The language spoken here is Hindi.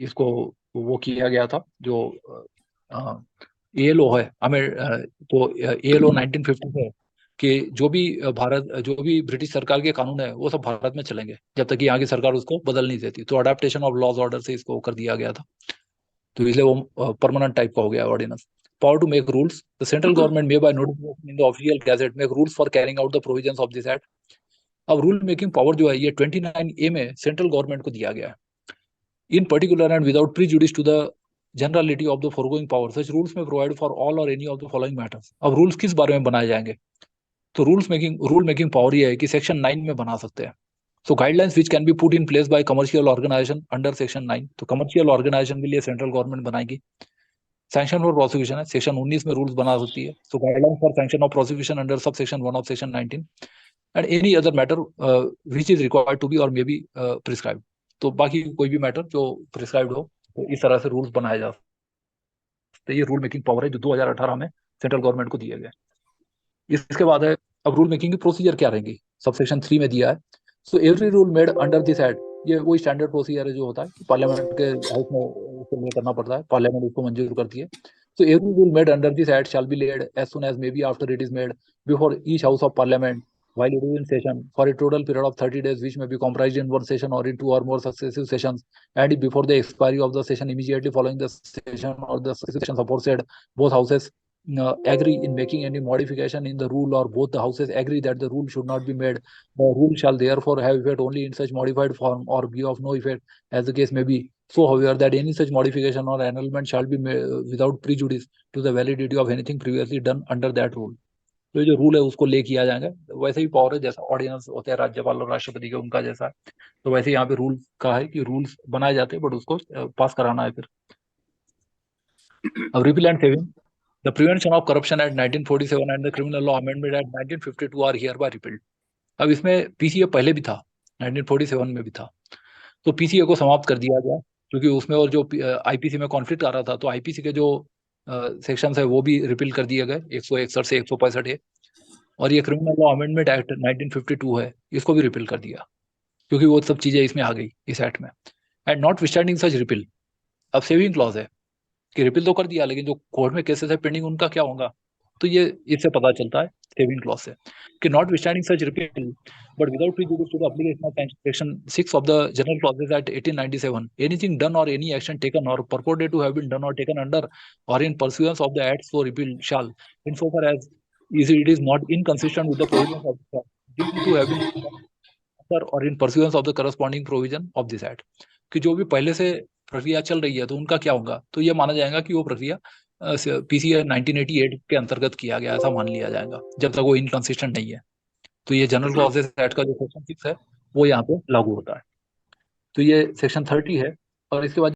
इसको वो किया गया था जो एएलओ है हमें तो एएलओ 1950 है कि जो भी भारत जो भी ब्रिटिश सरकार के कानून है वो सब भारत में चलेंगे जब तक कि यहाँ की सरकार उसको बदल नहीं देती। तो अडेप्टेशन ऑफ लॉज ऑर्डर से इसको कर दिया गया था। तो इसलिए वो परमानेंट टाइप का हो गया ordinance. Power to make rules, the central government may by notification in the official gazette make rules for carrying out the provisions of this act. अब रूल मेकिंग पावर जो है ये 29A में सेंट्रल गवर्नमेंट को दिया गया है। In particular and without prejudice to the generality of the foregoing power, such rules may provide for all or any of the following matters। अब रूल्स किस बारे में बनाए जाएंगे? तो रूल मेकिंग पावर ये है कि सेक्शन 9 में बना सकते हैं। So guidelines which can be put in place by commercial organisation under section 9। तो कमर्शियल ऑर्गेनाइजेशन के लिए सेंट्रल गवर्नमेंट बनाएगी। सैंक्शन फॉर प्रोसिक्यूशन है, सेक्शन 19 में रूल्स बना सकती है। So guidelines for sanction of prosecution under sub section 1 of section 19 and any other matter which is required to be or may be prescribe. तो बाकी कोई भी मैटर जो प्रिस्क्राइब्ड हो तो इस तरह से रूल्स बनाए जा सकते हैं। ये रूल मेकिंग पावर है जो 2018 में सेंट्रल गवर्नमेंट को दिया गया। इसके बाद है अब रूल मेकिंग की प्रोसीजर क्या रहेंगी, सबसेक्शन 3 में दिया है। So every rule made under this act, ये वही स्टैंडर्ड प्रोसीजर है जो होता है कि पार्लियामेंट के हाउस में उसको लिए करना पड़ता है, पार्लियामेंट उसको मंजूर करती है। So every rule made under this act shall be laid as soon as may be after it is made before each house of parliament while it is in session for a total period of 30 days which may be comprised in one session or in two or more successive sessions, and if before the expiry of the session immediately following the session or the sessions aforesaid both houses agree in making any modification in the rule or both the houses agree that the rule should not be made, the rule shall therefore have effect only in such modified form or be of no effect as the case may be. So however that any such modification or annulment shall be made without prejudice to the validity of anything previously done under that rule। तो ये जो रूल है उसको ले किया जाएगा। वैसे ही पावर है जैसा ऑर्डिनेंस होते हैं राज्यपाल और राष्ट्रपति के उनका जैसा है, तो वैसे यहाँ पे रूल का है कि रूल्स बनाए जाते हैं बट उसको पास कराना है फिर। अब repeal and saving, the prevention of corruption act 1947 and the criminal law amendment act 1952 are hereby repealed. अब इसमें पीसीए पहले भी था, 1947 में भी था, तो पीसीए को समाप्त कर दिया गया क्योंकि उसमें और जो आईपीसी में कॉन्फ्लिक्ट आ रहा था तो आईपीसी के जो सेक्शंस है वो भी रिपील कर दिए गए 161 से 165 है। और ये क्रिमिनल लॉ अमेंडमेंट एक्ट 1952 है, इसको भी रिपील कर दिया क्योंकि वो सब चीजें इसमें आ गई इस एक्ट में। And not withstanding such repeal, अब सेविंग क्लॉज है कि रिपील तो कर दिया लेकिन जो कोर्ट में केसेस है पेंडिंग उनका क्या होगा। तो ये इससे पता चलता है सेविंग क्लॉज से कि notwithstanding such repeal but without prejudice to the application of section 6 of the general clauses act 1897 anything done or any action taken or purported to have been done or taken under or in pursuance of the acts for repeal shall insofar as it is not inconsistent with the provisions of the act deemed to have been under or in pursuance of the corresponding provision of this act। कि जो भी पहले से प्रक्रिया चल रही है तो उनका क्या होगा, तो ये माना जाएगा कि वो प्रक्रिया पीसीए 1988 के अंतर्गत किया गया, ऐसा मान लिया जाएगा जब तक वो इनकंसिस्टेंट नहीं है। तो ये जनरल क्लॉजेस एक्ट का जो सेक्शन 6 है वो यहाँ पे लागू होता है। तो ये सेक्शन 30 है। और इसके बाद